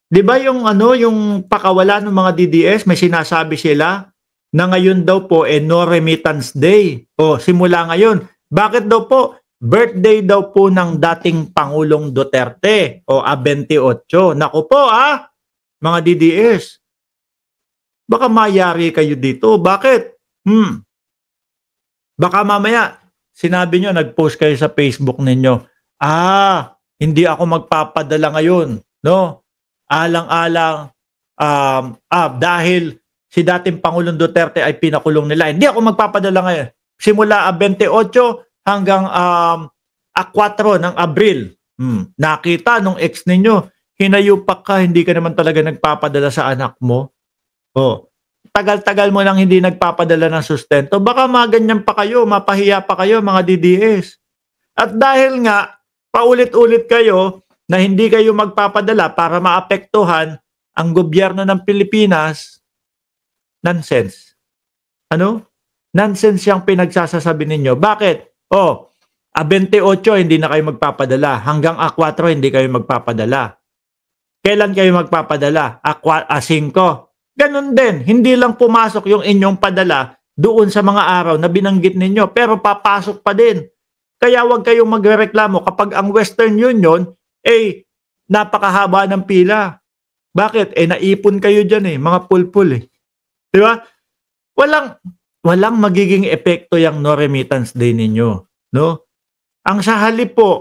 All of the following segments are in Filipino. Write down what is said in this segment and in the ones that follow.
'Di ba yung ano, yung pakawala ng mga DDS may sinasabi sila na ngayon daw po, no remittance day. O simula ngayon. Bakit daw po? Birthday daw po ng dating Pangulong Duterte o 28. Naku po mga DDS. Baka mayari kayo dito. Bakit? Baka mamaya sinabi nyo, nag-post kayo sa Facebook ninyo, hindi ako magpapadala ngayon, no? Alang-alang, dahil si dating Pangulong Duterte ay pinakulong nila. Hindi ako magpapadala ngayon. Simula 28 hanggang 4 ng Abril. Nakita nung ex ninyo, hinayupak ka, hindi ka naman talaga nagpapadala sa anak mo. Tagal-tagal mo nang hindi nagpapadala ng sustento. Baka maganyan pa kayo, mapahiya pa kayo mga DDS. At dahil nga, paulit-ulit kayo na hindi kayo magpapadala para maapektuhan ang gobyerno ng Pilipinas, nonsense. Ano? Nonsense yung pinagsasasabi ninyo. Bakit? 28 hindi na kayo magpapadala. Hanggang 4 hindi kayo magpapadala. Kailan kayo magpapadala? 5. Ganun din. Hindi lang pumasok yung inyong padala doon sa mga araw na binanggit ninyo. Pero papasok pa din. Kaya huwag kayong magreklamo kapag ang Western Union napakahaba ng pila. Bakit? Naipon kayo dyan mga pulpul Di ba? Walang magiging epekto yung no remittance day ninyo. No? Ang sa halip po,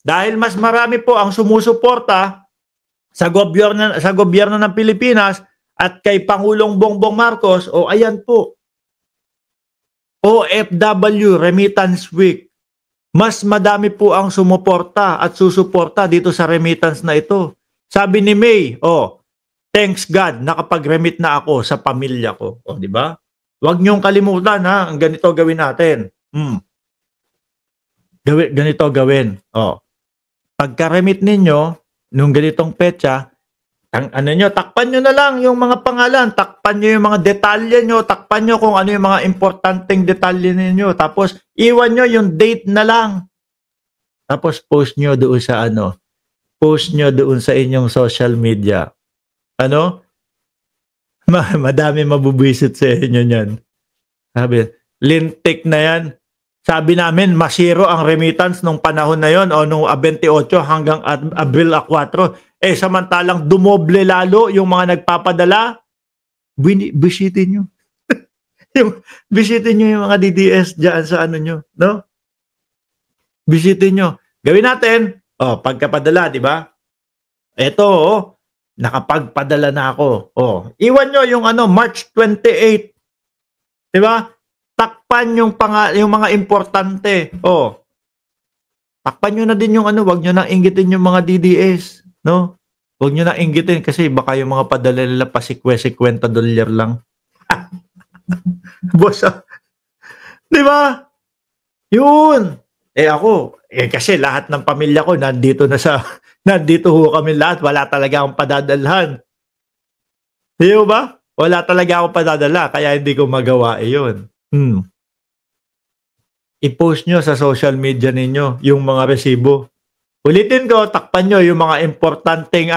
dahil mas marami po ang sumusuporta sa gobyerno ng Pilipinas at kay Pangulong Bongbong Marcos, ayan po. OFW Remittance Week. Mas madami po ang sumuporta at susuporta dito sa remittance na ito. Sabi ni May, thanks God, nakapag-remit na ako sa pamilya ko. Di ba? Huwag niyong kalimutan ang ganito gawin natin. Ganito gawin. Pagka-remit ninyo, nung ganitong petsa, takpan nyo na lang yung mga pangalan, takpan nyo yung mga detalye nyo, takpan nyo kung ano yung mga importanteng detalye ninyo, tapos iwan nyo yung date na lang. Tapos post nyo doon sa post nyo doon sa inyong social media. Madami mabubwisit sa inyo niyan. Sabi, lintik na yan. Sabi namin, masiro ang remittance nung panahon na yon nung 28 hanggang Abril 4. Samantalang dumoble lalo yung mga nagpapadala. Bisitin nyo. Bisitin nyo yung mga DDS dyan sa nyo. No? Bisitin nyo. Gawin natin. Pagkapadala, di ba? Eto, nakapagpadala na ako. Iwan nyo yung March 28. Di ba? Takpan yung mga importante. Takpan nyo na din yung wag nyo nang inggitin yung mga DDS. No? Huwag nyo na inggitin kasi baka yung mga padala nila pa $50 lang. Boss, di ba? Yun. Ako, kasi lahat ng pamilya ko nandito ho kami lahat. Wala talaga akong padadalhan. Di ba? Wala talaga akong padadala kaya hindi ko magawa yun. I-post nyo sa social media ninyo yung mga resibo. Ulitin ko, takpan nyo yung mga importanteng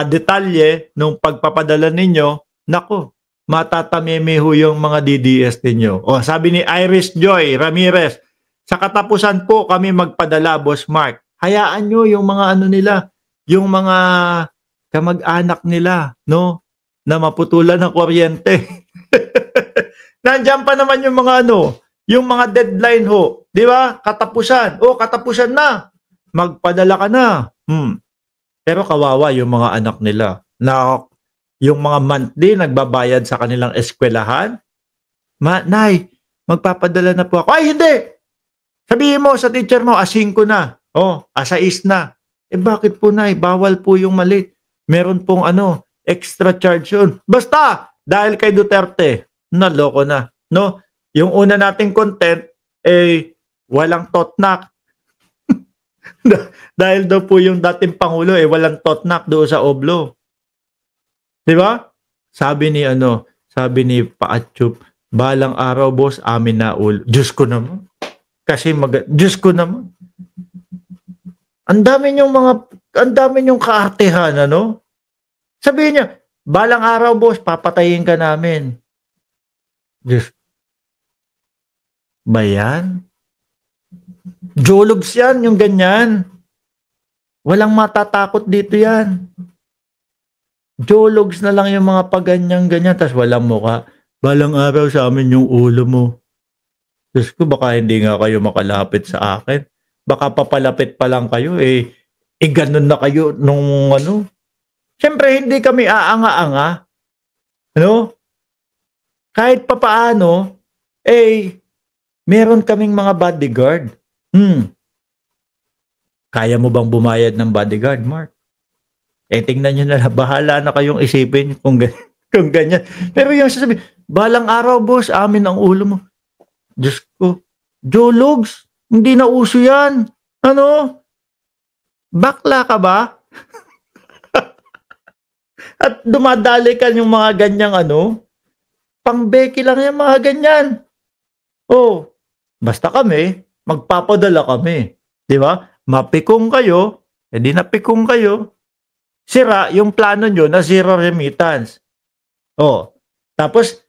detalye nung pagpapadala ninyo. Nako, matatameme ho yung mga DDS ninyo. Sabi ni Iris Joy Ramirez, sa katapusan po kami magpadala, Boss Mark. Hayaan nyo yung mga nila, yung mga kamag-anak nila, no? Na maputulan ng kuryente. Nandiyan pa naman yung mga yung mga deadline ho. Di ba? Katapusan. Katapusan na. Magpadala ka na. Pero kawawa yung mga anak nila. Na yung mga monthly nagbabayad sa kanilang eskwelahan. Nay, magpapadala na po ako. Ay, hindi! Sabihin mo sa teacher mo, 5 na. 6 na. Bakit po, Nay? Bawal po yung mali. Meron pong extra charge yun. Basta, dahil kay Duterte, naloko na. No? Yung una nating content, walang totnak. Dahil daw po yung dating Pangulo, walang totnak doon sa Oblo. Di ba? Sabi ni Paatchup, balang araw, boss, amin na Diyos ko naman. Kasi Diyos ko naman. Ang dami niyong kaartehan, Sabihin niya, balang araw boss, papatayin ka namin. Diyos, ba yan? Jologs yan, yung ganyan. Walang matatakot dito yan. Jologs na lang yung mga paganyan-ganyan, tas walang muka. Balang araw sa amin yung ulo mo. Diyos ko, baka hindi nga kayo makalapit sa akin. Baka papalapit pa lang kayo, ganun na kayo nung ano. Siyempre, hindi kami aanga-anga. Ano? Kahit papaano, meron kaming mga bodyguard. Kaya mo bang bumayad ng bodyguard, Mark? Tingnan nyo na lang. Bahala na kayong isipin kung ganyan. Pero yung sasabihin, balang araw, boss, amin ang ulo mo. Diyos ko, Jologs, hindi na uso yan. Ano? Bakla ka ba? At dumadali ka yung mga ganyang pangbeki lang yung mga ganyan. Basta kami, magpapadala kami. Di ba? Mapikong kayo, di napikong kayo. Sira yung plano nyo na zero remittance. Tapos,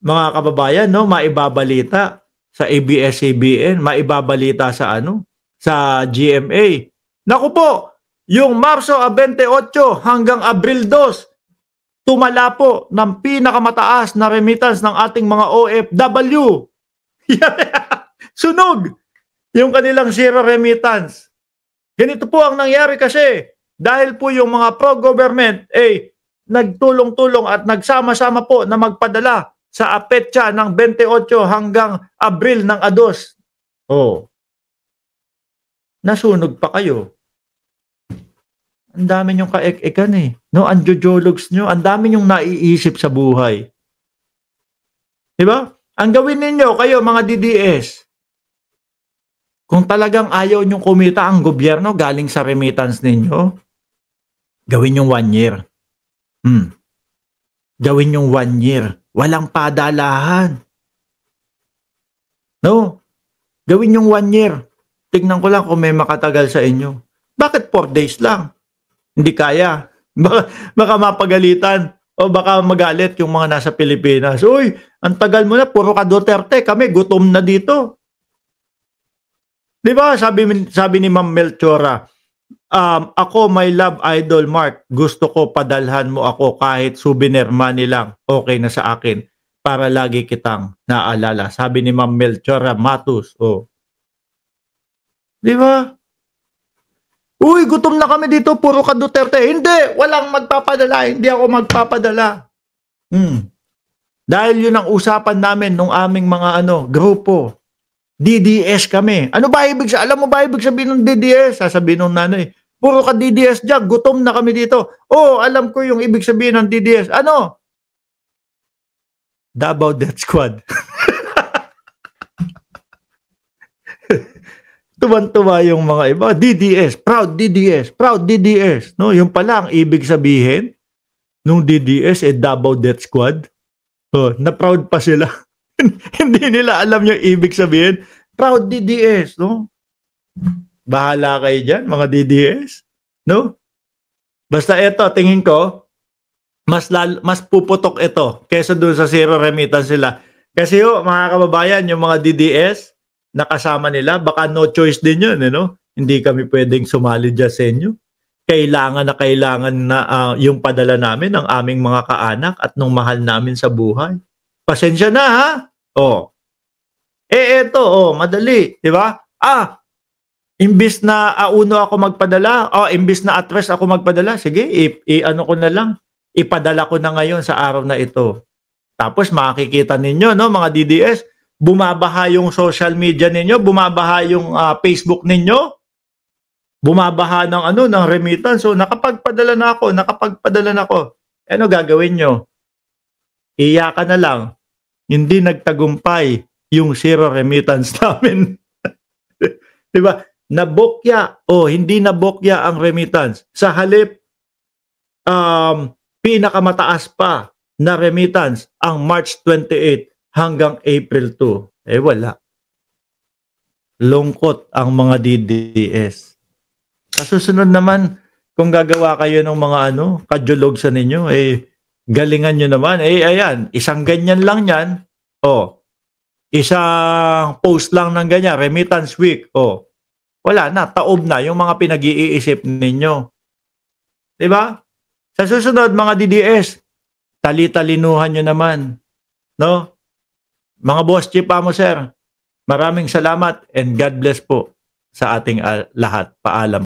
mga kababayan, maibabalita sa ABS-CBN, maibabalita sa sa GMA. Naku po, yung Marso 28 hanggang Abril 2, tumala po ng pinakamataas na remittance ng ating mga OFW. Sunog yung kanilang zero remittance. Ganito po ang nangyari kasi dahil po yung mga pro-government nagtulong-tulong at nagsama-sama po na magpadala sa petsa ng 28 hanggang Abril ng ados. Nasunog pa kayo. Ang dami nyong kaek-ekan Ang jojologs nyo, ang dami nyong naiisip sa buhay. Diba? Ang gawin ninyo, kayo mga DDS, kung talagang ayaw nyong kumita ang gobyerno galing sa remittance ninyo, gawin yung 1 year. Gawin yung 1 year. Walang padalahan. No? Gawin yung 1 year. Tignan ko lang kung may makatagal sa inyo. Bakit 4 days lang? Hindi kaya. Baka mapagalitan. O baka magalit yung mga nasa Pilipinas. Uy, ang tagal mo na, puro ka Duterte. Kami, gutom na dito. Di ba? Sabi ni Ma'am Melchora, ako, my love idol, Mark, gusto ko padalhan mo ako kahit souvenir money lang. Okay na sa akin. Para lagi kitang naalala. Sabi ni Ma'am Melchora Matus. Di ba? Uy, gutom na kami dito, puro ka Duterte. Hindi, walang magpapadala. Hindi ako magpapadala. Dahil yun ang usapan namin nung aming mga grupo. DDS kami. Ano ba ibig sabihin? Alam mo ba ibig sabihin ng DDS? Sasabihin ng nanay, puro ka DDS dyan, gutom na kami dito. Alam ko yung ibig sabihin ng DDS. Ano? Davao Death Squad. Tuwan-tuwa yung mga iba. DDS, proud DDS, proud DDS. No, yung pala ang ibig sabihin nung DDS Davao Death Squad. Na-proud pa sila. Hindi nila alam yung ibig sabihin. Proud DDS, no? Bahala kayo dyan, mga DDS. No? Basta ito, tingin ko, mas puputok ito kaysa doon sa zero remittance sila. Kasi mga kababayan, yung mga DDS, nakasama nila, baka no choice din yun, Hindi kami pwedeng sumali dyan sa inyo. Kailangan na yung padala namin ng aming mga kaanak at nung mahal namin sa buhay. Pasensya na, ha? Eto, madali, di ba? Imbis na uno ako magpadala, imbis na address ako magpadala, sige, ano ko na lang, ipadala ko na ngayon sa araw na ito. Tapos makikita ninyo, mga DDS, bumabaha yung social media ninyo, bumabaha yung Facebook ninyo, bumabaha ng remittance. So nakapagpadala na ako. Ano gagawin nyo? Iyakan na lang. Hindi nagtagumpay yung zero remittance namin. Diba? Nabokya hindi nabokya ang remittance. Sa halip, pinakamataas pa na remittance ang March 28 hanggang April 2. Wala. Lungkot ang mga DDS. Sa susunod naman, kung gagawa kayo ng mga kajulog sa ninyo, galingan nyo naman. Ayan, isang ganyan lang yan. Isang post lang ng ganyan, remittance week. Wala na, taob na yung mga pinag-iisip ninyo. Diba? Sa susunod, mga DDS, tali-talinuhan nyo naman. No? Mga boss chief mo, sir, maraming salamat and God bless po sa ating lahat. Paalam.